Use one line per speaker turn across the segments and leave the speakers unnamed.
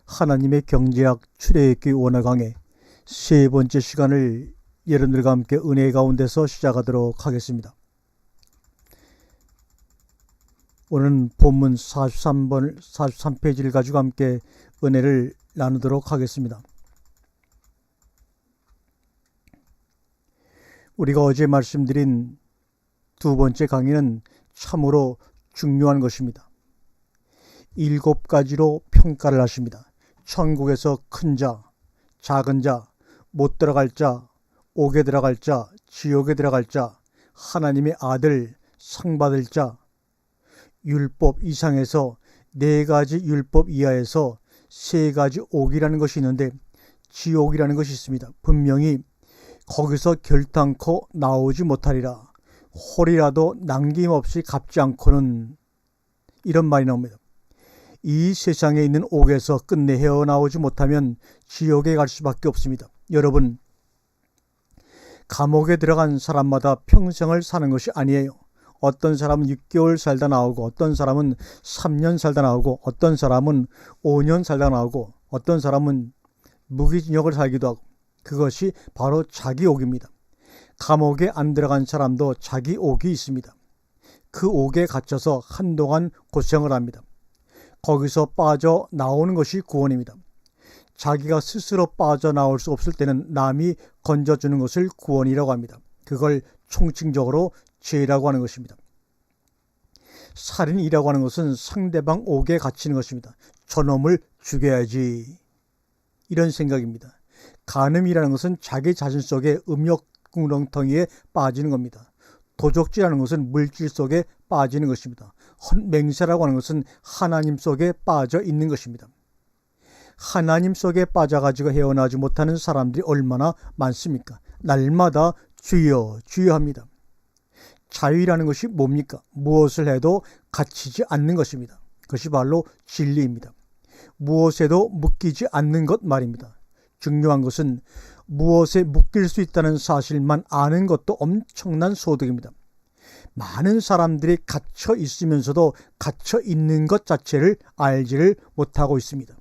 하나님의 경제학 출애굽기 원어 강의 세 번째 시간을 여러분들과 함께 은혜 가운데서 시작하도록 하겠습니다. 오늘은 본문 43페이지를 가지고 함께 은혜를 나누도록 하겠습니다. 우리가 어제 말씀드린 두 번째 강의는 참으로 중요한 것입니다. 7가지로 평가를 하십니다. 천국에서 큰 자, 작은 자, 못 들어갈 자, 옥에 들어갈 자, 지옥에 들어갈 자, 하나님의 아들, 상 받을 자, 율법 이상에서 4가지 율법 이하에서 3가지 옥이라는 것이 있는데 지옥이라는 것이 있습니다. 분명히 거기서 결단코 나오지 못하리라. 홀이라도 남김없이 갚지 않고는, 이런 말이 나옵니다. 이 세상에 있는 옥에서 끝내 헤어나오지 못하면 지옥에 갈 수밖에 없습니다. 여러분, 감옥에 들어간 사람마다 평생을 사는 것이 아니에요. 어떤 사람은 6개월 살다 나오고, 어떤 사람은 3년 살다 나오고, 어떤 사람은 5년 살다 나오고, 어떤 사람은 무기징역을 살기도 하고, 그것이 바로 자기 옥입니다. 감옥에 안 들어간 사람도 자기 옥이 있습니다. 그 옥에 갇혀서 한동안 고생을 합니다. 거기서 빠져나오는 것이 구원입니다. 자기가 스스로 빠져나올 수 없을 때는 남이 건져주는 것을 구원이라고 합니다. 그걸 총칭적으로 죄라고 하는 것입니다. 살인이라고 하는 것은 상대방 옥에 갇히는 것입니다. 저놈을 죽여야지, 이런 생각입니다. 간음이라는 것은 자기 자신 속에 음욕구렁텅이에 빠지는 겁니다. 도적질하는 것은 물질 속에 빠지는 것입니다. 헛맹세라고 하는 것은 하나님 속에 빠져 있는 것입니다. 하나님 속에 빠져가지고 헤어나지 못하는 사람들이 얼마나 많습니까? 날마다 주여 주여 합니다. 자유라는 것이 뭡니까? 무엇을 해도 갇히지 않는 것입니다. 그것이 바로 진리입니다. 무엇에도 묶이지 않는 것 말입니다. 중요한 것은 무엇에 묶일 수 있다는 사실만 아는 것도 엄청난 소득입니다. 많은 사람들이 갇혀 있으면서도 갇혀 있는 것 자체를 알지를 못하고 있습니다.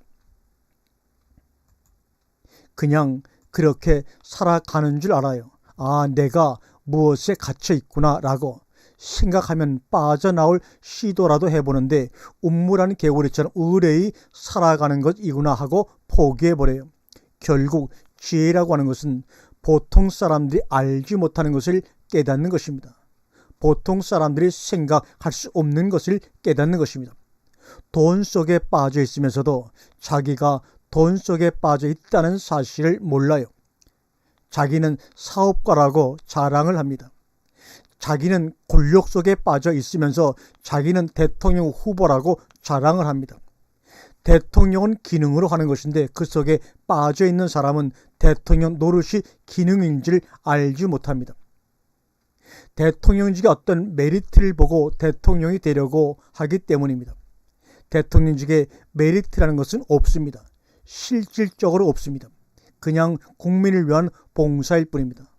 그냥 그렇게 살아가는 줄 알아요. 아, 내가 무엇에 갇혀 있구나 라고 생각하면 빠져나올 시도라도 해보는데 운무라는 개구리처럼 의뢰히 살아가는 것이구나 하고 포기해버려요. 결국 지혜라고 하는 것은 보통 사람들이 알지 못하는 것을 깨닫는 것입니다. 보통 사람들이 생각할 수 없는 것을 깨닫는 것입니다. 돈 속에 빠져 있으면서도 자기가 돈 속에 빠져 있다는 사실을 몰라요. 자기는 사업가라고 자랑을 합니다. 자기는 권력 속에 빠져 있으면서 자기는 대통령 후보라고 자랑을 합니다. 대통령은 기능으로 하는 것인데 그 속에 빠져 있는 사람은 대통령 노릇이 기능인지를 알지 못합니다. 대통령직에 어떤 메리트를 보고 대통령이 되려고 하기 때문입니다. 대통령직에 메리트라는 것은 없습니다. 실질적으로 없습니다. 그냥 국민을 위한 봉사일 뿐입니다.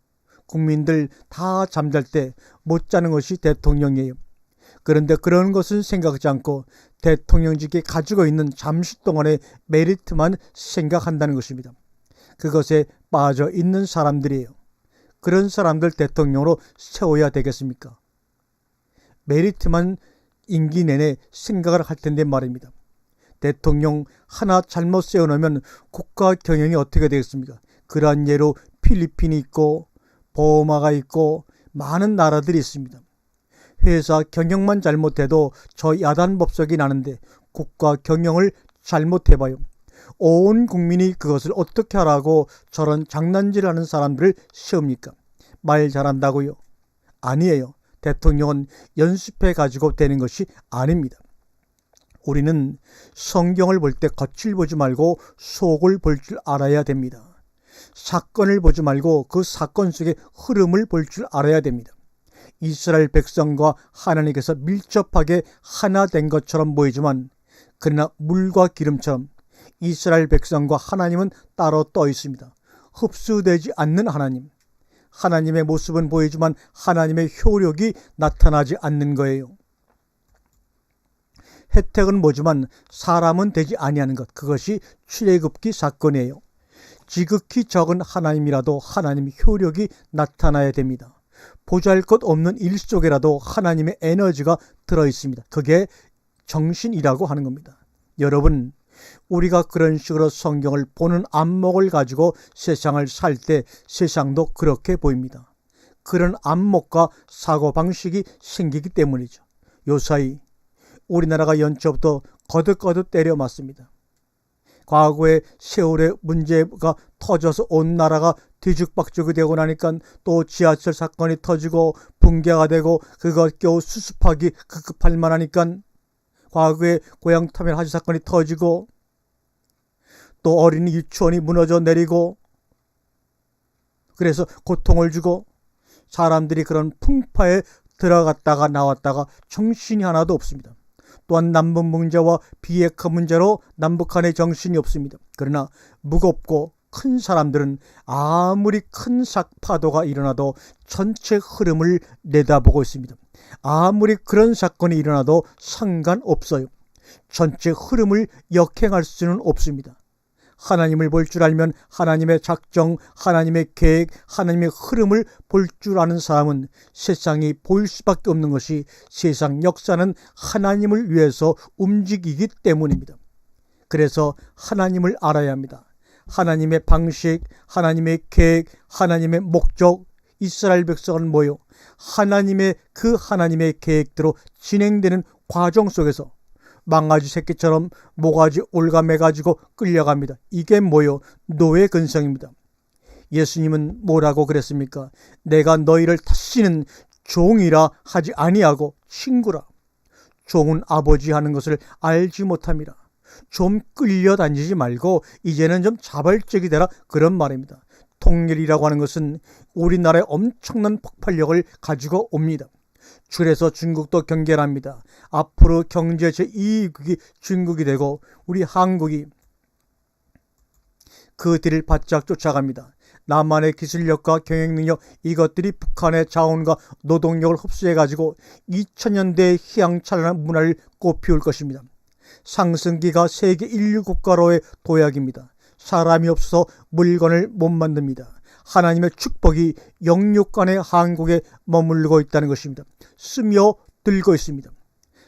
국민들 다 잠잘 때 못 자는 것이 대통령이에요. 그런데 그런 것은 생각하지 않고 대통령직에 가지고 있는 잠시 동안의 메리트만 생각한다는 것입니다. 그것에 빠져 있는 사람들이에요. 그런 사람들 대통령으로 세워야 되겠습니까? 메리트만 임기 내내 생각을 할 텐데 말입니다. 대통령 하나 잘못 세워놓으면 국가 경영이 어떻게 되겠습니까? 그러한 예로 필리핀이 있고 버마가 있고 많은 나라들이 있습니다. 회사 경영만 잘못해도 저 야단 법석이 나는데 국가 경영을 잘못해봐요. 온 국민이 그것을 어떻게 하라고 저런 장난질하는 사람들을 세웁니까? 말 잘한다고요? 아니에요. 대통령은 연습해가지고 되는 것이 아닙니다. 우리는 성경을 볼 때 겉을 보지 말고 속을 볼 줄 알아야 됩니다. 사건을 보지 말고 그 사건 속의 흐름을 볼 줄 알아야 됩니다. 이스라엘 백성과 하나님께서 밀접하게 하나 된 것처럼 보이지만 그러나 물과 기름처럼 이스라엘 백성과 하나님은 따로 떠 있습니다. 흡수되지 않는 하나님. 하나님의 모습은 보이지만 하나님의 효력이 나타나지 않는 거예요. 혜택은 뭐지만 사람은 되지 아니하는 것, 그것이 출애굽기 사건이에요. 지극히 적은 하나님이라도 하나님의 효력이 나타나야 됩니다. 보잘것없는 일 속에라도 하나님의 에너지가 들어있습니다. 그게 정신이라고 하는 겁니다. 여러분, 우리가 그런 식으로 성경을 보는 안목을 가지고 세상을 살 때 세상도 그렇게 보입니다. 그런 안목과 사고방식이 생기기 때문이죠. 요사이 우리나라가 연초부터 거듭거듭 때려 맞습니다. 과거에 세월의 문제가 터져서 온 나라가 뒤죽박죽이 되고 나니까 또 지하철 사건이 터지고 붕괴가 되고 그거 겨우 수습하기 급급할 만하니까 과거에 고향타면 화재 사건이 터지고 또 어린이 유치원이 무너져 내리고 그래서 고통을 주고 사람들이 그런 풍파에 들어갔다가 나왔다가 정신이 하나도 없습니다. 또한 남북 문제와 비핵화 문제로 남북한의 정신이 없습니다. 그러나 무겁고 큰 사람들은 아무리 큰 파도가 일어나도 전체 흐름을 내다보고 있습니다. 아무리 그런 사건이 일어나도 상관없어요. 전체 흐름을 역행할 수는 없습니다. 하나님을 볼 줄 알면 하나님의 작정, 하나님의 계획, 하나님의 흐름을 볼 줄 아는 사람은 세상이 보일 수밖에 없는 것이 세상 역사는 하나님을 위해서 움직이기 때문입니다. 그래서 하나님을 알아야 합니다. 하나님의 방식, 하나님의 계획, 하나님의 목적, 이스라엘 백성은 뭐요? 하나님의 계획대로 진행되는 과정 속에서 망가지 새끼처럼 모가지 올가매가지고 끌려갑니다. 이게 뭐요? 노예 근성입니다. 예수님은 뭐라고 그랬습니까? 내가 너희를 다시는 종이라 하지 아니하고 친구라. 종은 아버지 하는 것을 알지 못함이라. 좀 끌려다니지 말고 이제는 좀 자발적이 되라, 그런 말입니다. 통일이라고 하는 것은 우리나라의 엄청난 폭발력을 가지고 옵니다. 줄에서 중국도 경계합니다. 앞으로 경제 제2위국이 중국이 되고 우리 한국이 그 뒤를 바짝 쫓아갑니다. 남한의 기술력과 경영능력, 이것들이 북한의 자원과 노동력을 흡수해가지고 2000년대의 희망찬란한 문화를 꽃피울 것입니다. 상승기가 세계 인류 국가로의 도약입니다. 사람이 없어서 물건을 못 만듭니다. 하나님의 축복이 영육간의 한국에 머물고 있다는 것입니다. 스며들고 있습니다.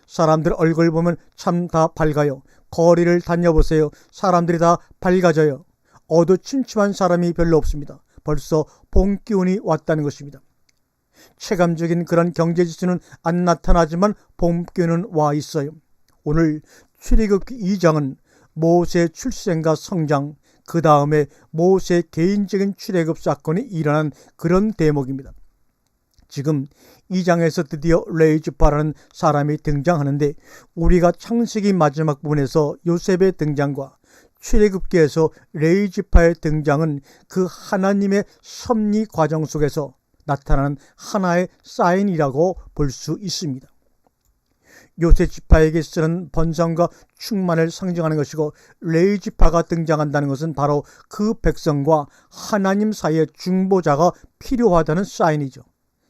사람들 얼굴 보면 참 다 밝아요. 거리를 다녀보세요. 사람들이 다 밝아져요. 어두침침한 사람이 별로 없습니다. 벌써 봄 기운이 왔다는 것입니다. 체감적인 그런 경제지수는 안 나타나지만 봄 기운은 와 있어요. 오늘 출애굽기 2장은 모세의 출생과 성장, 그 다음에 모세의 개인적인 출애굽 사건이 일어난 그런 대목입니다. 지금 2장에서 드디어 레위지파라는 사람이 등장하는데 우리가 창세기 마지막 부분에서 요셉의 등장과 출애굽기에서 레위지파의 등장은 그 하나님의 섭리 과정 속에서 나타나는 하나의 사인이라고 볼 수 있습니다. 요셉 지파에게 쓰는 번성과 충만을 상징하는 것이고 레위지파가 등장한다는 것은 바로 그 백성과 하나님 사이의 중보자가 필요하다는 사인이죠.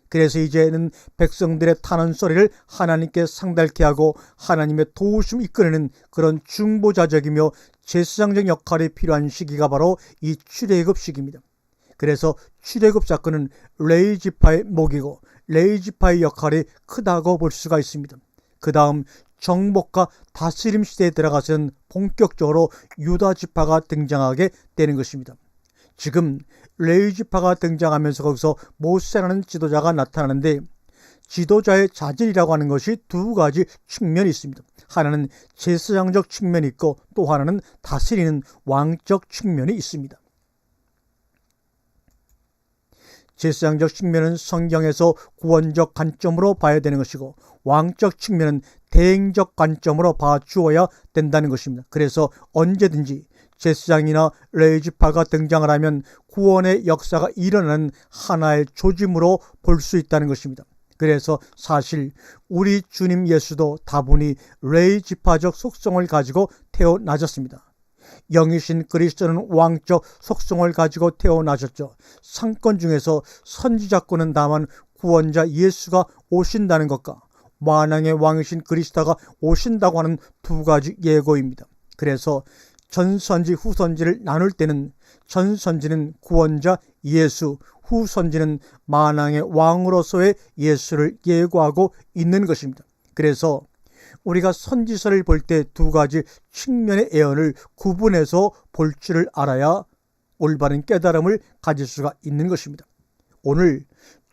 그래서 이제는 백성들의 타는 소리를 하나님께 상달케 하고 하나님의 도우심을 이끌어내는 그런 중보자적이며 제사장적 역할이 필요한 시기가 바로 이 출애굽 시기입니다. 그래서 출애굽 사건은 레위지파의 목이고 레위지파의 역할이 크다고 볼 수가 있습니다. 그 다음 정복과 다스림 시대에 들어가서는 본격적으로 유다 지파가 등장하게 되는 것입니다. 지금 레위지파가 등장하면서 거기서 모세라는 지도자가 나타나는데 지도자의 자질이라고 하는 것이 두 가지 측면이 있습니다. 하나는 제사장적 측면이 있고 또 하나는 다스리는 왕적 측면이 있습니다. 제사장적 측면은 성경에서 구원적 관점으로 봐야 되는 것이고 왕적 측면은 대행적 관점으로 봐주어야 된다는 것입니다. 그래서 언제든지 제사장이나 레위지파가 등장을 하면 구원의 역사가 일어나는 하나의 조짐으로 볼 수 있다는 것입니다. 그래서 사실 우리 주님 예수도 다분히 레위지파적 속성을 가지고 태어나셨습니다. 영이신 그리스도는 왕적 속성을 가지고 태어나셨죠. 상권 중에서 선지자권은 다만 구원자 예수가 오신다는 것과 만왕의 왕이신 그리스도가 오신다고 하는 두 가지 예고입니다. 그래서 전선지 후선지를 나눌 때는 전선지는 구원자 예수, 후선지는 만왕의 왕으로서의 예수를 예고하고 있는 것입니다. 그래서 우리가 선지서를 볼 때 두 가지 측면의 예언을 구분해서 볼 줄을 알아야 올바른 깨달음을 가질 수가 있는 것입니다. 오늘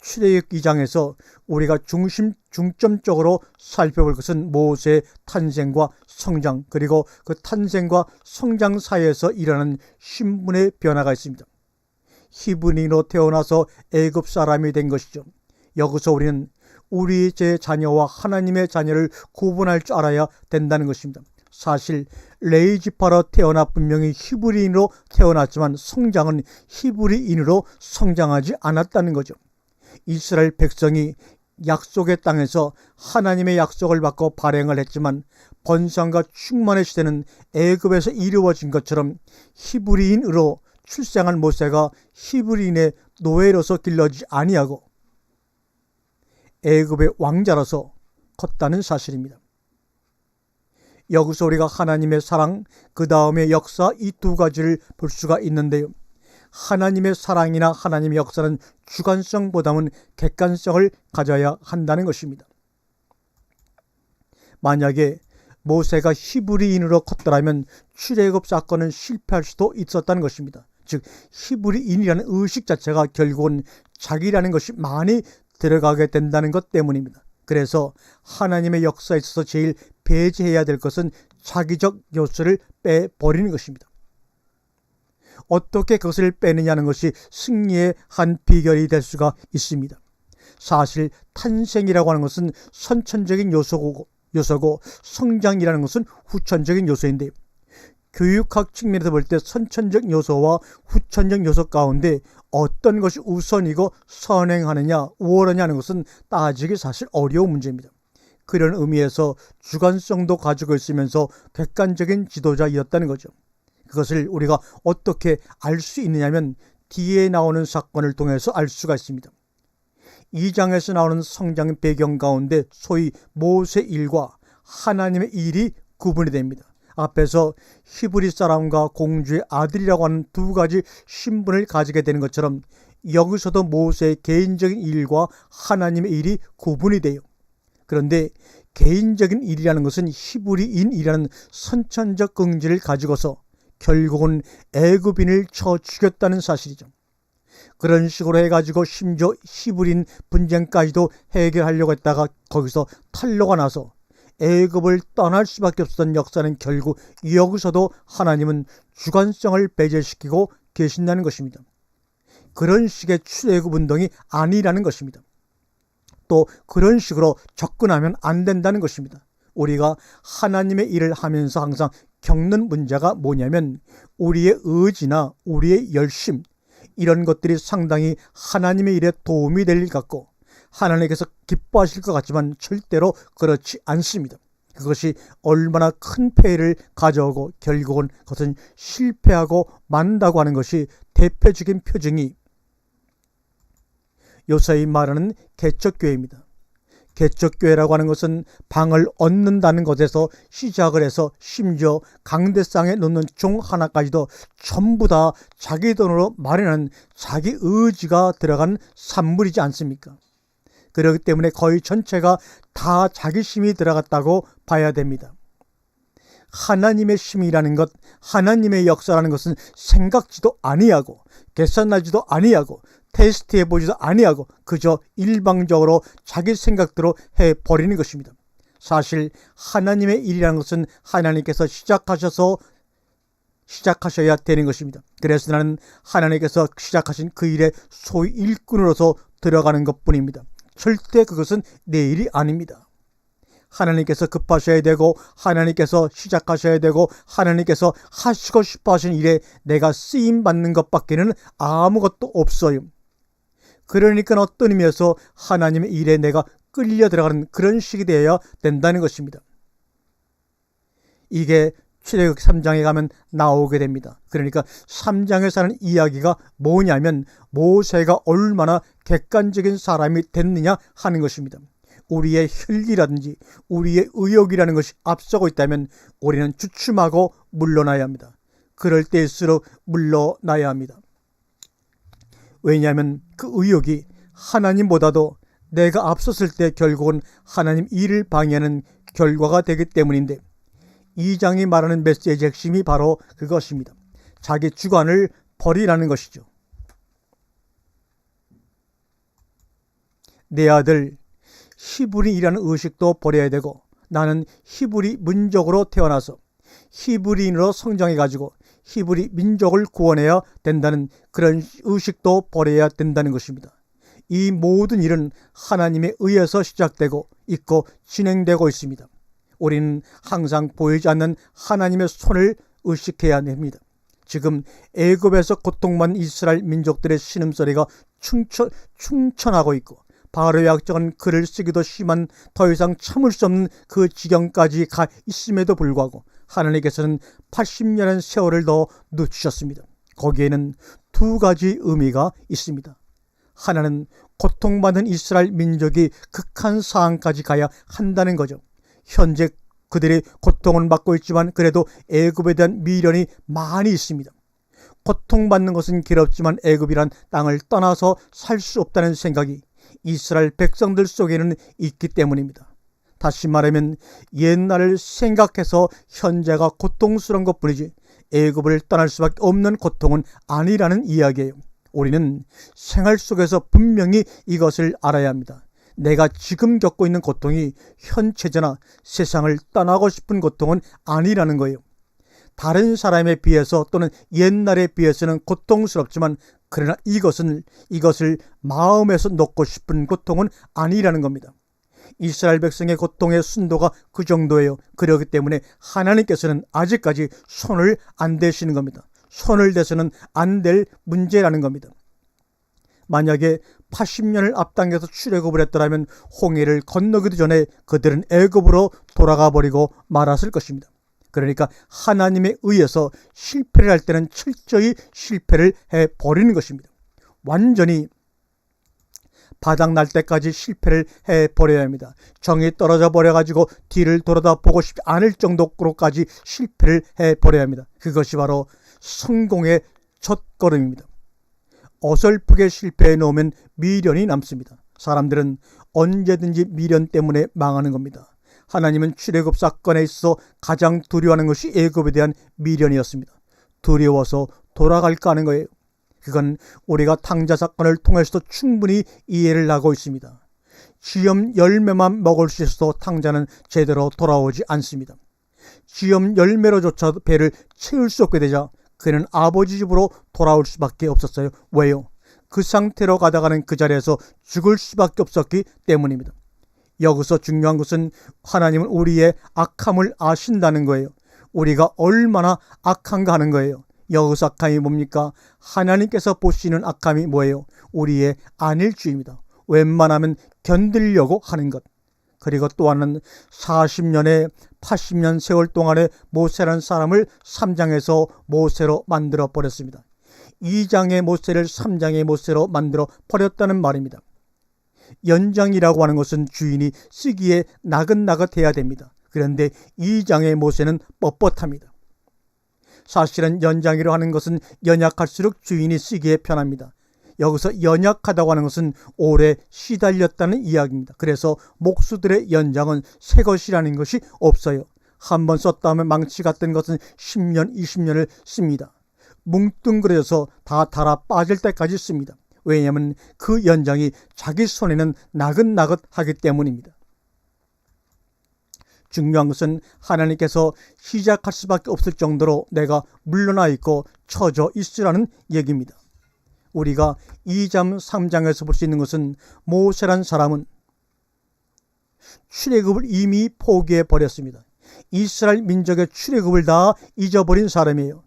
출애굽 2장에서 우리가 중점적으로 살펴볼 것은 모세의 탄생과 성장, 그리고 그 탄생과 성장 사이에서 일어나는 신분의 변화가 있습니다. 히브리인으로 태어나서 애굽 사람이 된 것이죠. 여기서 우리는 우리의 제 자녀와 하나님의 자녀를 구분할 줄 알아야 된다는 것입니다. 사실 레위지파로 태어나 분명히 히브리인으로 태어났지만 성장은 히브리인으로 성장하지 않았다는 거죠. 이스라엘 백성이 약속의 땅에서 하나님의 약속을 받고 발행을 했지만 번성과 충만의 시대는 애굽에서 이루어진 것처럼 히브리인으로 출생한 모세가 히브리인의 노예로서 길러지지 아니하고 애굽의 왕자로서 컸다는 사실입니다. 여기서 우리가 하나님의 사랑, 그 다음에 역사, 이 두 가지를 볼 수가 있는데요. 하나님의 사랑이나 하나님의 역사는 주관성보다는 객관성을 가져야 한다는 것입니다. 만약에 모세가 히브리인으로 컸더라면 출애굽 사건은 실패할 수도 있었다는 것입니다. 즉 히브리인이라는 의식 자체가 결국은 자기라는 것이 많이 들어가게 된다는 것 때문입니다. 그래서 하나님의 역사에 있어서 제일 배제해야 될 것은 자기적 요소를 빼버리는 것입니다. 어떻게 그것을 빼느냐는 것이 승리의 한 비결이 될 수가 있습니다. 사실 탄생이라고 하는 것은 선천적인 요소고 성장이라는 것은 후천적인 요소인데, 교육학 측면에서 볼 때 선천적 요소와 후천적 요소 가운데 어떤 것이 우선이고 선행하느냐 우월하냐는 것은 따지기 사실 어려운 문제입니다. 그런 의미에서 주관성도 가지고 있으면서 객관적인 지도자이었다는 거죠. 그것을 우리가 어떻게 알 수 있느냐면 뒤에 나오는 사건을 통해서 알 수가 있습니다. 2장에서 나오는 성장 배경 가운데 소위 모세 일과 하나님의 일이 구분이 됩니다. 앞에서 히브리 사람과 공주의 아들이라고 하는 두 가지 신분을 가지게 되는 것처럼 여기서도 모세의 개인적인 일과 하나님의 일이 구분이 돼요. 그런데 개인적인 일이라는 것은 히브리인이라는 선천적 긍지를 가지고서 결국은 애굽인을 쳐 죽였다는 사실이죠. 그런 식으로 해가지고 심지어 히브리인 분쟁까지도 해결하려고 했다가 거기서 탄로가 나서 애굽을 떠날 수밖에 없었던 역사는 결국 여기서도 하나님은 주관성을 배제시키고 계신다는 것입니다. 그런 식의 출애굽 운동이 아니라는 것입니다. 또 그런 식으로 접근하면 안 된다는 것입니다. 우리가 하나님의 일을 하면서 항상 겪는 문제가 뭐냐면 우리의 의지나 우리의 열심, 이런 것들이 상당히 하나님의 일에 도움이 될 일 같고 하나님께서 기뻐하실 것 같지만 절대로 그렇지 않습니다. 그것이 얼마나 큰 폐해를 가져오고 결국은 그것은 실패하고 만다고 하는 것이 대표적인 표징이 요새의 말하는 개척교회입니다. 개척교회라고 하는 것은 방을 얻는다는 것에서 시작을 해서 심지어 강대상에 놓는 종 하나까지도 전부 다 자기 돈으로 마련한 자기 의지가 들어간 산물이지 않습니까? 그렇기 때문에 거의 전체가 다 자기 힘이 들어갔다고 봐야 됩니다. 하나님의 힘이라는 것, 하나님의 역사라는 것은 생각지도 아니하고 계산하지도 아니하고 테스트해보지도 아니하고 그저 일방적으로 자기 생각대로 해버리는 것입니다. 사실 하나님의 일이라는 것은 하나님께서 시작하셔야 되는 것입니다. 그래서 나는 하나님께서 시작하신 그 일에 소위 일꾼으로서 들어가는 것뿐입니다. 절대 그것은 내 일이 아닙니다. 하나님께서 급하셔야 되고 하나님께서 시작하셔야 되고 하나님께서 하시고 싶어 하시는 일에 내가 쓰임받는 것밖에는 아무것도 없어요. 그러니까 어떤 의미에서 하나님의 일에 내가 끌려 들어가는 그런 식이 되어야 된다는 것입니다. 이게 출애굽 3장에 가면 나오게 됩니다. 그러니까 3장에서 하는 이야기가 뭐냐면 모세가 얼마나 객관적인 사람이 됐느냐 하는 것입니다. 우리의 혈기라든지 우리의 의욕이라는 것이 앞서고 있다면 우리는 주춤하고 물러나야 합니다. 그럴 때일수록 물러나야 합니다. 왜냐하면 그 의욕이 하나님보다도 내가 앞섰을 때 결국은 하나님 일을 방해하는 결과가 되기 때문인데, 이 장이 말하는 메시지의 핵심이 바로 그것입니다. 자기 주관을 버리라는 것이죠. 내 아들 히브리인이라는 의식도 버려야 되고, 나는 히브리 민족으로 태어나서 히브리인으로 성장해가지고 히브리 민족을 구원해야 된다는 그런 의식도 버려야 된다는 것입니다. 이 모든 일은 하나님에 의해서 시작되고 있고 진행되고 있습니다. 우리는 항상 보이지 않는 하나님의 손을 의식해야 합니다. 지금 애굽에서 고통받는 이스라엘 민족들의 신음소리가 충천하고 있고, 바로의 악정은 글을 쓰기도 심한 더 이상 참을 수 없는 그 지경까지 가 있음에도 불구하고 하나님께서는 80년의 세월을 더 늦추셨습니다. 거기에는 두 가지 의미가 있습니다. 하나는 고통받는 이스라엘 민족이 극한 상황까지 가야 한다는 거죠. 현재 그들이 고통을 받고 있지만 그래도 애굽에 대한 미련이 많이 있습니다. 고통받는 것은 괴롭지만 애굽이란 땅을 떠나서 살 수 없다는 생각이 이스라엘 백성들 속에는 있기 때문입니다. 다시 말하면 옛날을 생각해서 현재가 고통스러운 것뿐이지 애굽을 떠날 수밖에 없는 고통은 아니라는 이야기예요. 우리는 생활 속에서 분명히 이것을 알아야 합니다. 내가 지금 겪고 있는 고통이 현재나 세상을 떠나고 싶은 고통은 아니라는 거예요. 다른 사람에 비해서 또는 옛날에 비해서는 고통스럽지만 그러나 이것을 마음에서 놓고 싶은 고통은 아니라는 겁니다. 이스라엘 백성의 고통의 순도가 그 정도예요. 그렇기 때문에 하나님께서는 아직까지 손을 안 대시는 겁니다. 손을 대서는 안 될 문제라는 겁니다. 만약에 80년을 앞당겨서 출애굽을 했더라면 홍해를 건너기도 전에 그들은 애굽으로 돌아가 버리고 말았을 것입니다. 그러니까 하나님에 의해서 실패를 할 때는 철저히 실패를 해버리는 것입니다. 완전히 바닥날 때까지 실패를 해버려야 합니다. 정이 떨어져 버려가지고 뒤를 돌아다보고 싶지 않을 정도로까지 실패를 해버려야 합니다. 그것이 바로 성공의 첫걸음입니다. 어설프게 실패해 놓으면 미련이 남습니다. 사람들은 언제든지 미련 때문에 망하는 겁니다. 하나님은 출애굽 사건에 있어 가장 두려워하는 것이 애굽에 대한 미련이었습니다. 두려워서 돌아갈까 하는 거예요. 그건 우리가 탕자 사건을 통해서도 충분히 이해를 하고 있습니다. 쥐염 열매만 먹을 수 있어도 탕자는 제대로 돌아오지 않습니다. 쥐염 열매로조차도 배를 채울 수 없게 되자 그는 아버지 집으로 돌아올 수밖에 없었어요. 왜요? 그 상태로 가다가는 그 자리에서 죽을 수밖에 없었기 때문입니다. 여기서 중요한 것은 하나님은 우리의 악함을 아신다는 거예요. 우리가 얼마나 악한가 하는 거예요. 여기서 악함이 뭡니까? 하나님께서 보시는 악함이 뭐예요? 우리의 안일주의입니다. 웬만하면 견디려고 하는 것. 그리고 또 하나는 40년에 80년 세월 동안에 모세라는 사람을 3장에서 모세로 만들어 버렸습니다. 2장의 모세를 3장의 모세로 만들어 버렸다는 말입니다. 연장이라고 하는 것은 주인이 쓰기에 나긋나긋해야 됩니다. 그런데 2장의 모세는 뻣뻣합니다. 사실은 연장이라고 하는 것은 연약할수록 주인이 쓰기에 편합니다. 여기서 연약하다고 하는 것은 오래 시달렸다는 이야기입니다. 그래서 목수들의 연장은 새 것이라는 것이 없어요. 한번 썼다 하면 망치 같은 것은 10년, 20년을 씁니다. 뭉뚱그려서 다 닳아 빠질 때까지 씁니다. 왜냐하면 그 연장이 자기 손에는 나긋나긋하기 때문입니다. 중요한 것은 하나님께서 시작할 수밖에 없을 정도로 내가 물러나 있고 처져 있으라는 얘기입니다. 우리가 2장 3장에서 볼 수 있는 것은 모세란 사람은 출애굽을 이미 포기해 버렸습니다. 이스라엘 민족의 출애굽을 다 잊어버린 사람이에요.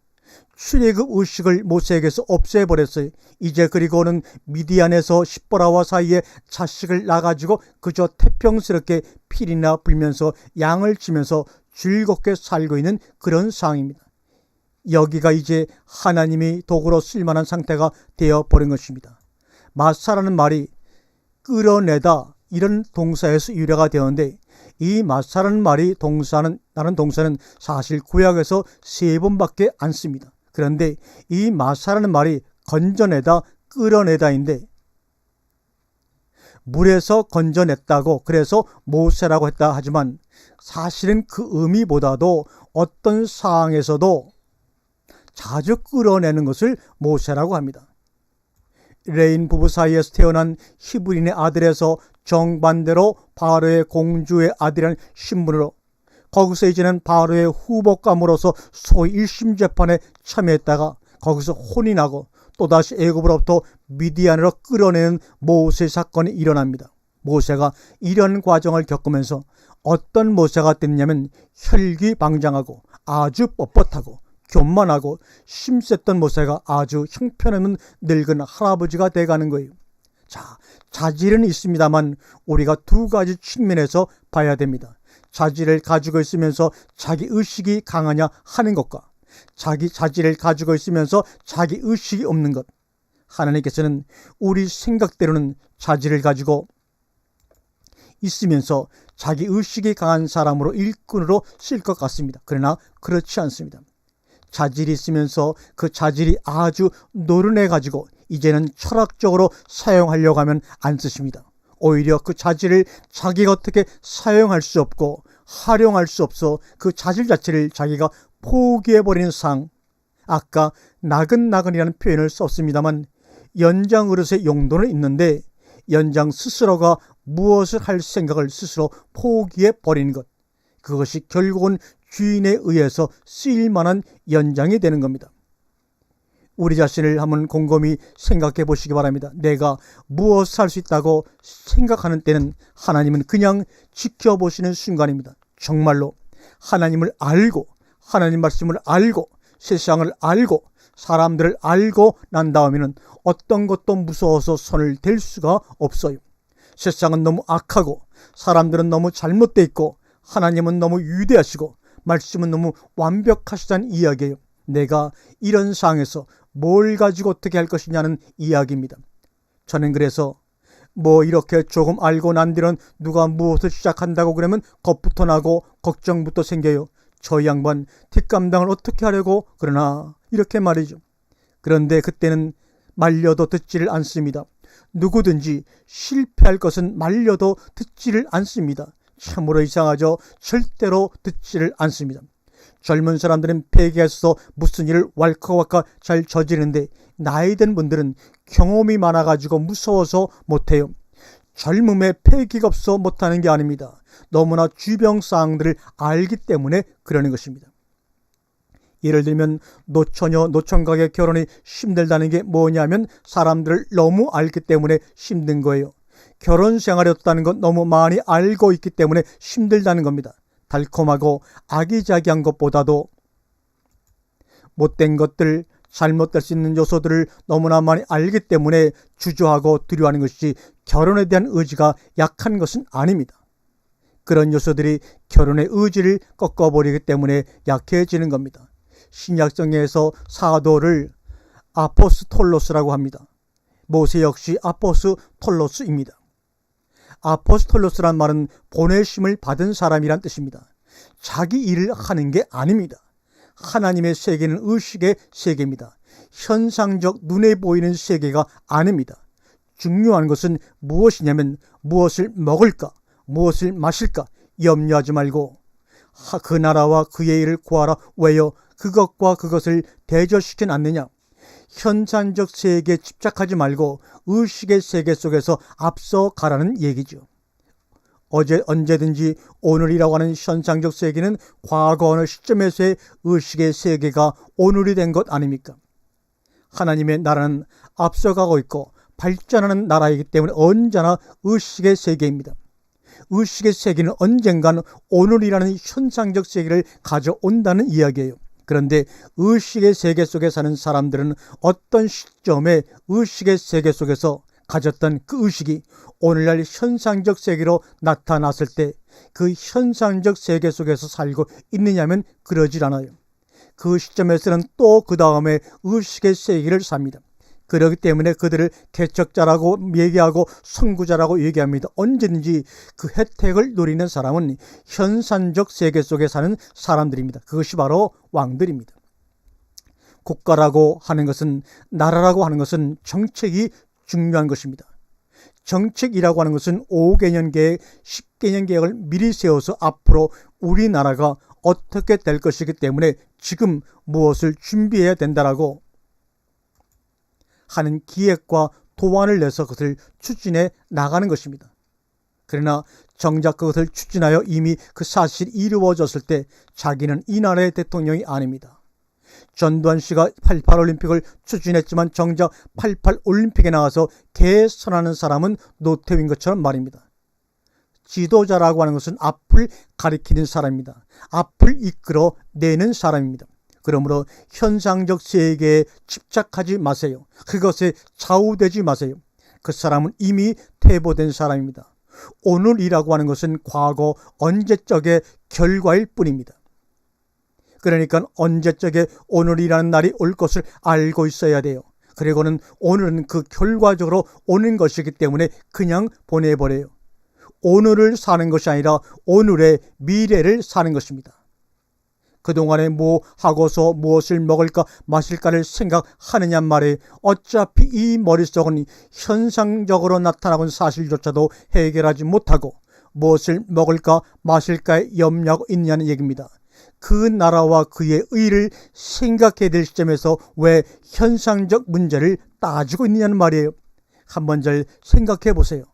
출애굽 의식을 모세에게서 없애버렸어요. 이제 그리고는 미디안에서 십보라와 사이에 자식을 낳아가지고 그저 태평스럽게 필이나 불면서 양을 치면서 즐겁게 살고 있는 그런 상황입니다. 여기가 이제 하나님이 도구로 쓸만한 상태가 되어버린 것입니다. 마사라는 말이 끌어내다 이런 동사에서 유래가 되었는데, 이 마사라는 말이 라는 동사는 사실 구약에서 3번밖에 안 씁니다. 그런데 이 마사라는 말이 건져내다, 끌어내다인데, 물에서 건져냈다고 그래서 모세라고 했다 하지만 사실은 그 의미보다도 어떤 상황에서도 자주 끌어내는 것을 모세라고 합니다. 레인 부부 사이에서 태어난 히브리인의 아들에서 정반대로 바로의 공주의 아들이라는 신분으로 거기서 이제는 바로의 후복감으로서 소위 1심 재판에 참여했다가 거기서 혼이 나고 또다시 애굽으로부터 미디안으로 끌어내는 모세 사건이 일어납니다. 모세가 이런 과정을 겪으면서 어떤 모세가 됐냐면 혈기방장하고 아주 뻣뻣하고 교만하고 심셌던 모세가 아주 형편없는 늙은 할아버지가 돼가는 거예요. 자, 자질은 있습니다만 우리가 두 가지 측면에서 봐야 됩니다. 자질을 가지고 있으면서 자기 의식이 강하냐 하는 것과 자기 자질을 가지고 있으면서 자기 의식이 없는 것. 하나님께서는 우리 생각대로는 자질을 가지고 있으면서 자기 의식이 강한 사람으로 일꾼으로 쓸 것 같습니다. 그러나 그렇지 않습니다. 자질이 있으면서 그 자질이 아주 노련해 가지고 이제는 철학적으로 사용하려고 하면 안 쓰십니다. 오히려 그 자질을 자기가 어떻게 사용할 수 없고 활용할 수 없어 그 자질 자체를 자기가 포기해버리는 상. 아까 나근나근이라는 표현을 썼습니다만 연장 어릇의 용도는 있는데 연장 스스로가 무엇을 할 생각을 스스로 포기해버리는 것. 그것이 결국은 주인에 의해서 쓰일 만한 연장이 되는 겁니다. 우리 자신을 한번 곰곰이 생각해 보시기 바랍니다. 내가 무엇을 할 수 있다고 생각하는 때는 하나님은 그냥 지켜보시는 순간입니다. 정말로 하나님을 알고 하나님 말씀을 알고 세상을 알고 사람들을 알고 난 다음에는 어떤 것도 무서워서 손을 댈 수가 없어요. 세상은 너무 악하고 사람들은 너무 잘못되어 있고 하나님은 너무 위대하시고 말씀은 너무 완벽하시다는 이야기예요. 내가 이런 상황에서 뭘 가지고 어떻게 할 것이냐는 이야기입니다. 저는 그래서 이렇게 조금 알고 난 뒤는 누가 무엇을 시작한다고 그러면 겁부터 나고 걱정부터 생겨요. 저 양반 뒷감당을 어떻게 하려고 그러나 이렇게 말이죠. 그런데 그때는 말려도 듣지를 않습니다. 누구든지 실패할 것은 말려도 듣지를 않습니다. 참으로 이상하죠. 절대로 듣지를 않습니다. 젊은 사람들은 폐기해서 무슨 일을 왈칵왈칵 잘 저지르는데 나이 든 분들은 경험이 많아가지고 무서워서 못해요. 젊음에 폐기가 없어 못하는 게 아닙니다. 너무나 주변 사항들을 알기 때문에 그러는 것입니다. 예를 들면 노처녀, 노총각의 결혼이 힘들다는 게 뭐냐면 사람들을 너무 알기 때문에 힘든 거예요. 결혼 생활이 없다는 건 너무 많이 알고 있기 때문에 힘들다는 겁니다. 달콤하고 아기자기한 것보다도 못된 것들, 잘못될 수 있는 요소들을 너무나 많이 알기 때문에 주저하고 두려워하는 것이 결혼에 대한 의지가 약한 것은 아닙니다. 그런 요소들이 결혼의 의지를 꺾어버리기 때문에 약해지는 겁니다. 신약성경에서 사도를 아포스톨로스라고 합니다. 모세 역시 아포스톨로스입니다. 아포스톨로스란 말은 보내심을 받은 사람이란 뜻입니다. 자기 일을 하는 게 아닙니다. 하나님의 세계는 의식의 세계입니다. 현상적 눈에 보이는 세계가 아닙니다. 중요한 것은 무엇이냐면 무엇을 먹을까, 무엇을 마실까 염려하지 말고 그 나라와 그의 일을 구하라. 왜요? 그것과 그것을 대조시켜 놨느냐. 현상적 세계에 집착하지 말고 의식의 세계 속에서 앞서 가라는 얘기죠. 언제든지 오늘이라고 하는 현상적 세계는 과거 어느 시점에서의 의식의 세계가 오늘이 된 것 아닙니까? 하나님의 나라는 앞서가고 있고 발전하는 나라이기 때문에 언제나 의식의 세계입니다. 의식의 세계는 언젠가는 오늘이라는 현상적 세계를 가져온다는 이야기예요. 그런데 의식의 세계 속에 사는 사람들은 어떤 시점에 의식의 세계 속에서 가졌던 그 의식이 오늘날 현상적 세계로 나타났을 때 그 현상적 세계 속에서 살고 있느냐면 그러질 않아요. 그 시점에서는 또 그 다음에 의식의 세계를 삽니다. 그렇기 때문에 그들을 개척자라고 얘기하고 선구자라고 얘기합니다. 언제든지 그 혜택을 누리는 사람은 현산적 세계 속에 사는 사람들입니다. 그것이 바로 왕들입니다. 국가라고 하는 것은, 나라라고 하는 것은 정책이 중요한 것입니다. 정책이라고 하는 것은 5개년 계획, 10개년 계획을 미리 세워서 앞으로 우리나라가 어떻게 될 것이기 때문에 지금 무엇을 준비해야 된다라고 하는 기획과 도안을 내서 그것을 추진해 나가는 것입니다. 그러나 정작 그것을 추진하여 이미 그 사실이 이루어졌을 때 자기는 이 나라의 대통령이 아닙니다. 전두환 씨가 88올림픽을 추진했지만 정작 88올림픽에 나가서 개선하는 사람은 노태우인 것처럼 말입니다. 지도자라고 하는 것은 앞을 가리키는 사람입니다. 앞을 이끌어 내는 사람입니다. 그러므로 현상적 세계에 집착하지 마세요. 그것에 좌우되지 마세요. 그 사람은 이미 퇴보된 사람입니다. 오늘이라고 하는 것은 과거 언제적의 결과일 뿐입니다. 그러니까 언제적에 오늘이라는 날이 올 것을 알고 있어야 돼요. 그리고는 오늘은 그 결과적으로 오는 것이기 때문에 그냥 보내버려요. 오늘을 사는 것이 아니라 오늘의 미래를 사는 것입니다. 그동안에 뭐 하고서 무엇을 먹을까 마실까를 생각하느냐 말이에요. 어차피 이 머릿속은 현상적으로 나타나는 사실조차도 해결하지 못하고 무엇을 먹을까 마실까에 염려하고 있느냐는 얘기입니다. 그 나라와 그의 의를 생각해야 될 시점에서 왜 현상적 문제를 따지고 있느냐는 말이에요. 한번 잘 생각해 보세요.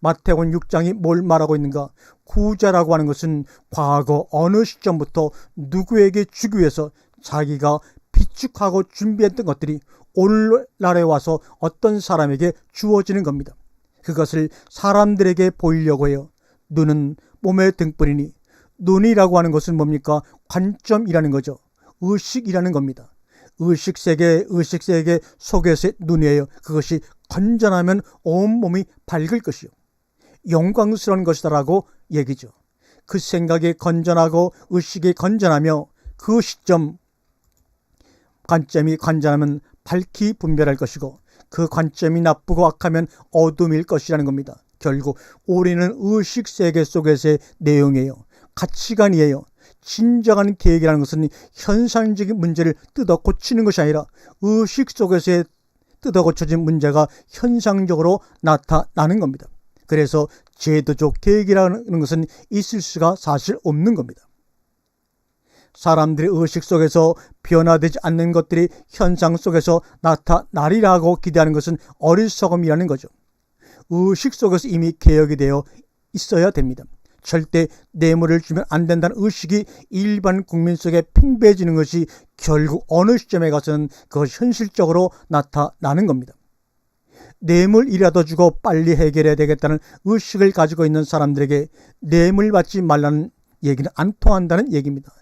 마태복음 6장이 뭘 말하고 있는가? 구자라고 하는 것은 과거 어느 시점부터 누구에게 주기 위해서 자기가 비축하고 준비했던 것들이 오늘날에 와서 어떤 사람에게 주어지는 겁니다. 그것을 사람들에게 보이려고 해요. 눈은 몸의 등불이니, 눈이라고 하는 것은 뭡니까? 관점이라는 거죠. 의식이라는 겁니다. 의식세계 속에서의 눈이에요. 그것이 건전하면 온몸이 밝을 것이요, 영광스러운 것이다라고 얘기죠. 그 생각이 건전하고 의식이 건전하며 그 시점 관점이 건전하면 밝히 분별할 것이고, 그 관점이 나쁘고 악하면 어둠일 것이라는 겁니다. 결국 우리는 의식세계 속에서의 내용이에요. 가치관이에요. 진정한 계획이라는 것은 현상적인 문제를 뜯어 고치는 것이 아니라 의식 속에서의 뜯어 고쳐진 문제가 현상적으로 나타나는 겁니다. 그래서 제도적 계획이라는 것은 있을 수가 사실 없는 겁니다. 사람들의 의식 속에서 변화되지 않는 것들이 현상 속에서 나타나리라고 기대하는 것은 어리석음이라는 거죠. 의식 속에서 이미 개혁이 되어 있어야 됩니다. 절대 뇌물을 주면 안 된다는 의식이 일반 국민 속에 팽배해지는 것이 결국 어느 시점에 가서는 그것이 현실적으로 나타나는 겁니다. 뇌물이라도 주고 빨리 해결해야 되겠다는 의식을 가지고 있는 사람들에게 뇌물 받지 말라는 얘기는 안 통한다는 얘기입니다.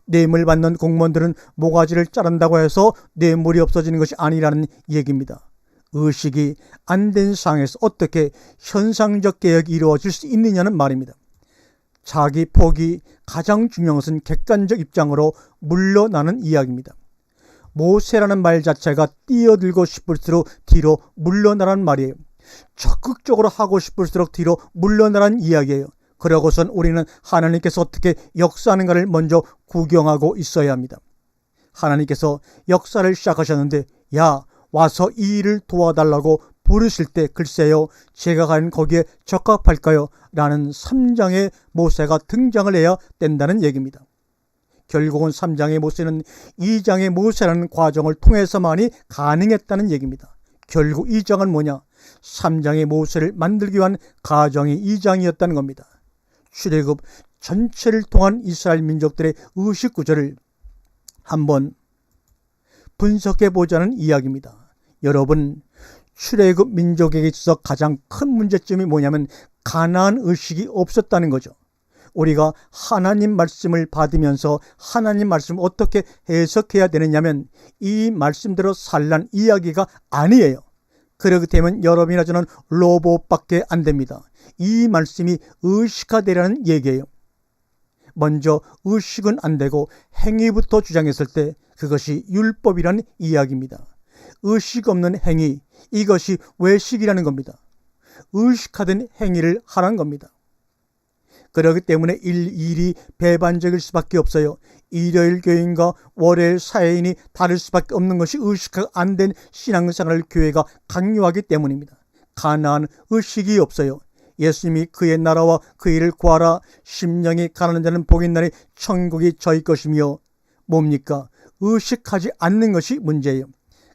뇌물 받는 공무원들은 모가지를 자른다고 해서 뇌물이 없어지는 것이 아니라는 얘기입니다. 의식이 안 된 상황에서 어떻게 현상적 개혁이 이루어질 수 있느냐는 말입니다. 자기 폭이 가장 중요한 것은 객관적 입장으로 물러나는 이야기입니다. 모세라는 말 자체가 뛰어들고 싶을수록 뒤로 물러나라는 말이에요. 적극적으로 하고 싶을수록 뒤로 물러나라는 이야기예요. 그러고선 우리는 하나님께서 어떻게 역사하는가를 먼저 구경하고 있어야 합니다. 하나님께서 역사를 시작하셨는데 야 와서 이 일을 도와달라고 부르실 때 글쎄요 제가 가는 거기에 적합할까요? 라는 3장의 모세가 등장을 해야 된다는 얘기입니다. 결국은 3장의 모세는 2장의 모세라는 과정을 통해서만이 가능했다는 얘기입니다. 결국 2장은 뭐냐? 3장의 모세를 만들기 위한 과정이 2장이었다는 겁니다. 출애굽 전체를 통한 이스라엘 민족들의 의식구조를 한번 분석해 보자는 이야기입니다. 여러분, 출애굽 민족에게 있어서 가장 큰 문제점이 뭐냐면 가나안 의식이 없었다는 거죠. 우리가 하나님 말씀을 받으면서 하나님 말씀을 어떻게 해석해야 되느냐면 이 말씀대로 살란 이야기가 아니에요. 그렇기 때문에 여러분이나 저는 로봇밖에 안 됩니다. 이 말씀이 의식화되라는 얘기예요. 먼저 의식은 안 되고 행위부터 주장했을 때 그것이 율법이라는 이야기입니다. 의식 없는 행위, 이것이 외식이라는 겁니다. 의식하던 행위를 하라는 겁니다. 그렇기 때문에 일이 배반적일 수밖에 없어요. 일요일 교인과 월요일 사회인이 다를 수밖에 없는 것이 의식화가 안 된 신앙생활을 교회가 강요하기 때문입니다. 가나안 의식이 없어요. 예수님이 그의 나라와 그 일을 구하라. 심령이 가난한 자는 복이 있나니 천국이 저희 것이며, 뭡니까? 의식하지 않는 것이 문제예요.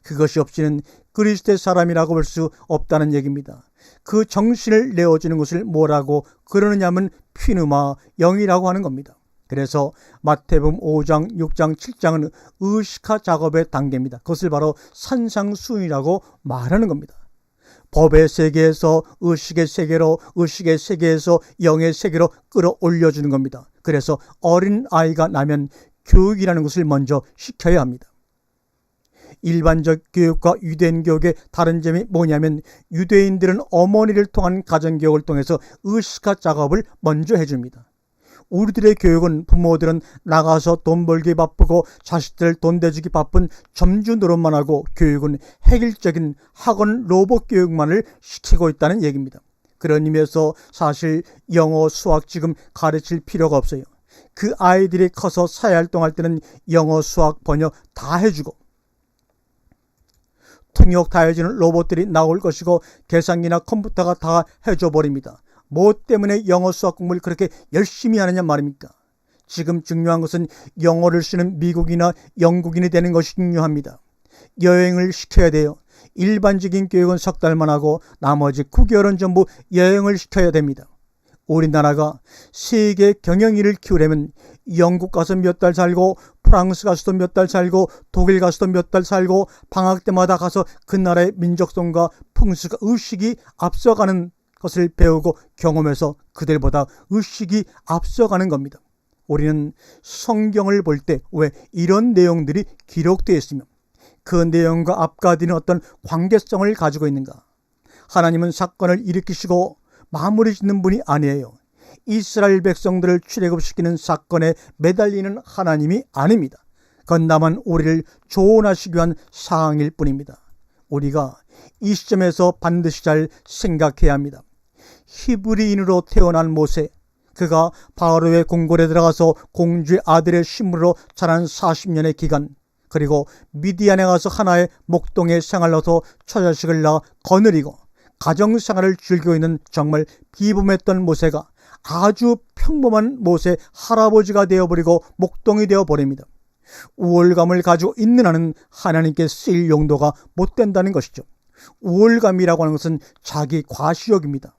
그것이 없이는 그리스도의 사람이라고 볼 수 없다는 얘기입니다. 그 정신을 내어주는 것을 뭐라고 그러느냐 하면 피누마, 영이라고 하는 겁니다. 그래서 마태복음 5장, 6장, 7장은 의식화 작업의 단계입니다. 그것을 바로 산상수훈이라고 말하는 겁니다. 법의 세계에서 의식의 세계로, 의식의 세계에서 영의 세계로 끌어올려주는 겁니다. 그래서 어린 아이가 나면 교육이라는 것을 먼저 시켜야 합니다. 일반적 교육과 유대인 교육의 다른 점이 뭐냐면, 유대인들은 어머니를 통한 가정교육을 통해서 의식화 작업을 먼저 해줍니다. 우리들의 교육은 부모들은 나가서 돈 벌기 바쁘고 자식들 돈 대주기 바쁜 점주 노릇만 하고, 교육은 획일적인 학원 로봇 교육만을 시키고 있다는 얘기입니다. 그런 의미에서 사실 영어, 수학 지금 가르칠 필요가 없어요. 그 아이들이 커서 사회활동할 때는 영어, 수학, 번역 다 해주고, 통역 다 해주는 로봇들이 나올 것이고, 계산기나 컴퓨터가 다 해줘 버립니다. 뭐 때문에 영어 수학 공부를 그렇게 열심히 하느냐 말입니까? 지금 중요한 것은 영어를 쓰는 미국이나 영국인이 되는 것이 중요합니다. 여행을 시켜야 돼요. 일반적인 교육은 석 달만 하고 나머지 9개월은 전부 여행을 시켜야 됩니다. 우리나라가 세계 경영인을 키우려면 영국 가서 몇 달 살고, 프랑스 가서도 몇 달 살고, 독일 가서도 몇 달 살고, 방학 때마다 가서 그 나라의 민족성과 풍습과 의식이 앞서가는 것을 배우고 경험해서 그들보다 의식이 앞서가는 겁니다. 우리는 성경을 볼 때 왜 이런 내용들이 기록되어 있으며 그 내용과 앞가디는 어떤 관계성을 가지고 있는가? 하나님은 사건을 일으키시고 마무리 짓는 분이 아니에요. 이스라엘 백성들을 출애굽시키는 사건에 매달리는 하나님이 아닙니다. 그건 다만 우리를 조언하시기 위한 사항일 뿐입니다. 우리가 이 시점에서 반드시 잘 생각해야 합니다. 히브리인으로 태어난 모세, 그가 바로의 궁궐에 들어가서 공주의 아들의 신부로 자란 40년의 기간, 그리고 미디안에 가서 하나의 목동의 생활로서 처자식을 낳아 거느리고 가정생활을 즐기고 있는 정말 비범했던 모세가 아주 평범한 모세 할아버지가 되어버리고 목동이 되어버립니다. 우월감을 가지고 있는 한은 하나님께 쓰일 용도가 못 된다는 것이죠. 우월감이라고 하는 것은 자기 과시욕입니다.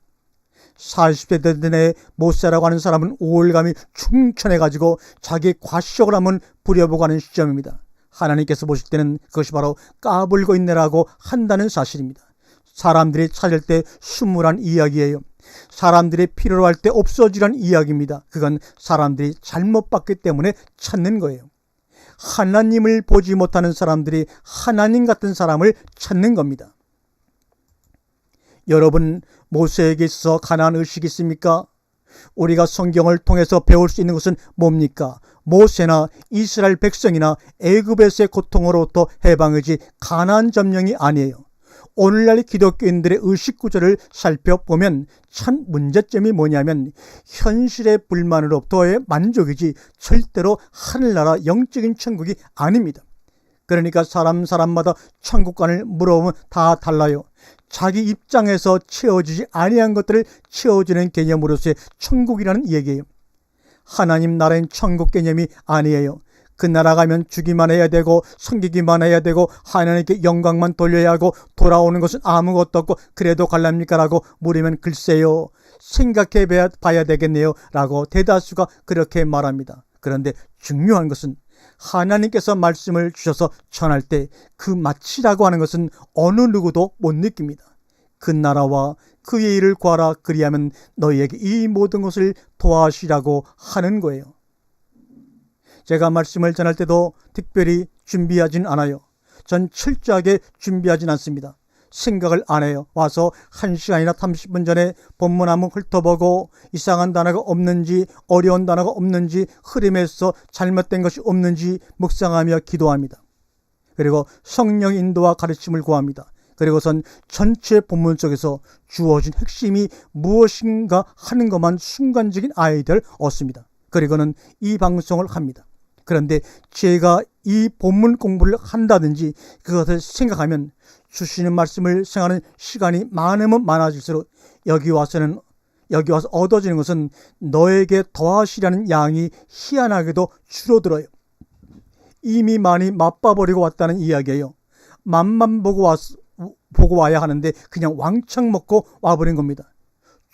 40대 되던 애 모세라고 하는 사람은 우월감이 충천해가지고 자기 과시욕을 한번 부려보고 하는 시점입니다. 하나님께서 보실 때는 그것이 바로 까불고 있네라고 한다는 사실입니다. 사람들이 찾을 때 수물한 이야기예요. 사람들이 필요로 할 때 없어지란 이야기입니다. 그건 사람들이 잘못 봤기 때문에 찾는 거예요. 하나님을 보지 못하는 사람들이 하나님 같은 사람을 찾는 겁니다. 여러분, 모세에게 있어서 가나안 의식이 있습니까? 우리가 성경을 통해서 배울 수 있는 것은 뭡니까? 모세나 이스라엘 백성이나 애굽에서의 고통으로부터 해방이지 가나안 점령이 아니에요. 오늘날 기독교인들의 의식 구조를 살펴보면 참 문제점이 뭐냐면, 현실의 불만으로부터의 만족이지 절대로 하늘나라 영적인 천국이 아닙니다. 그러니까 사람마다 천국관을 물어보면 다 달라요. 자기 입장에서 채워지지 아니한 것들을 채워주는 개념으로서의 천국이라는 얘기예요. 하나님 나라인 천국 개념이 아니에요. 그 나라 가면 주기만 해야 되고 섬기기만 해야 되고 하나님께 영광만 돌려야 하고 돌아오는 것은 아무것도 없고 그래도 갈랍니까? 라고 물으면 글쎄요, 생각해 봐야 되겠네요 라고 대다수가 그렇게 말합니다. 그런데 중요한 것은 하나님께서 말씀을 주셔서 전할 때 그 마치라고 하는 것은 어느 누구도 못 느낍니다. 그 나라와 그의 일을 구하라, 그리하면 너희에게 이 모든 것을 도와주시라고 하는 거예요. 제가 말씀을 전할 때도 특별히 준비하진 않아요. 전 철저하게 준비하진 않습니다. 생각을 안 해요. 와서 1시간이나 30분 전에 본문 한번 훑어보고 이상한 단어가 없는지, 어려운 단어가 없는지, 흐름에서 잘못된 것이 없는지 묵상하며 기도합니다. 그리고 성령 인도와 가르침을 구합니다. 그리고선 전체 본문 속에서 주어진 핵심이 무엇인가 하는 것만 순간적인 아이디어를 얻습니다. 그리고는 이 방송을 합니다. 그런데 제가 이 본문 공부를 한다든지 그것을 생각하면 주시는 말씀을 생각하는 시간이 많으면 많아질수록 여기 와서 얻어지는 것은 너에게 더하시라는 양이 희한하게도 줄어들어요. 이미 많이 맛봐버리고 왔다는 이야기예요. 맛만 보고 와야 하는데 그냥 왕창 먹고 와버린 겁니다.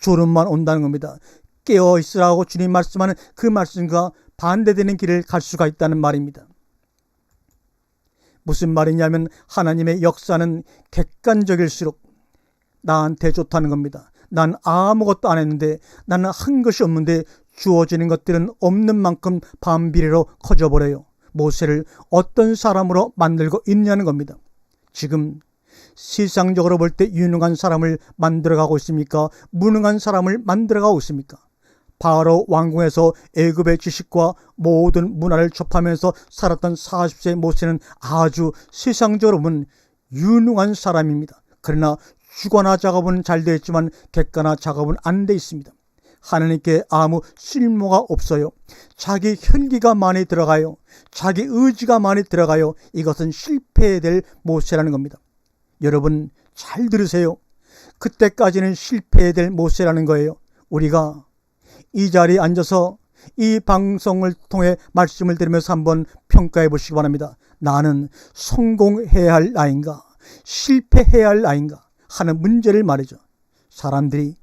졸음만 온다는 겁니다. 깨어있으라고 주님 말씀하는 그 말씀과 반대되는 길을 갈 수가 있다는 말입니다. 무슨 말이냐면 하나님의 역사는 객관적일수록 나한테 좋다는 겁니다. 난 아무것도 안 했는데, 나는 한 것이 없는데 주어지는 것들은 없는 만큼 반비례로 커져버려요. 모세를 어떤 사람으로 만들고 있냐는 겁니다. 지금 세상적으로 볼 때 유능한 사람을 만들어가고 있습니까? 무능한 사람을 만들어가고 있습니까? 바로 왕궁에서 애굽의 지식과 모든 문화를 접하면서 살았던 40세 모세는 아주 세상적으로 보면 유능한 사람입니다. 그러나 주관화 작업은 잘 되어 있지만 객관화 작업은 안 되어 있습니다. 하나님께 아무 쓸모가 없어요. 자기 혈기가 많이 들어가요. 자기 의지가 많이 들어가요. 이것은 실패해야 될 모세라는 겁니다. 여러분 잘 들으세요. 그때까지는 실패해야 될 모세라는 거예요. 우리가 이 자리에 앉아서 이 방송을 통해 말씀을 들으면서 한번 평가해 보시기 바랍니다. 나는 성공해야 할 나인가, 실패해야 할 나인가 하는 문제를 말이죠. 사람들이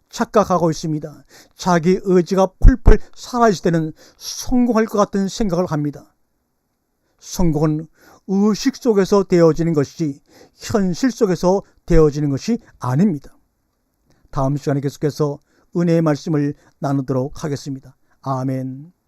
착각하고 있습니다. 자기 의지가 펄펄 살아있을 때는 성공할 것 같은 생각을 합니다. 성공은 의식 속에서 되어지는 것이지 현실 속에서 되어지는 것이 아닙니다. 다음 시간에 계속해서 은혜의 말씀을 나누도록 하겠습니다. 아멘.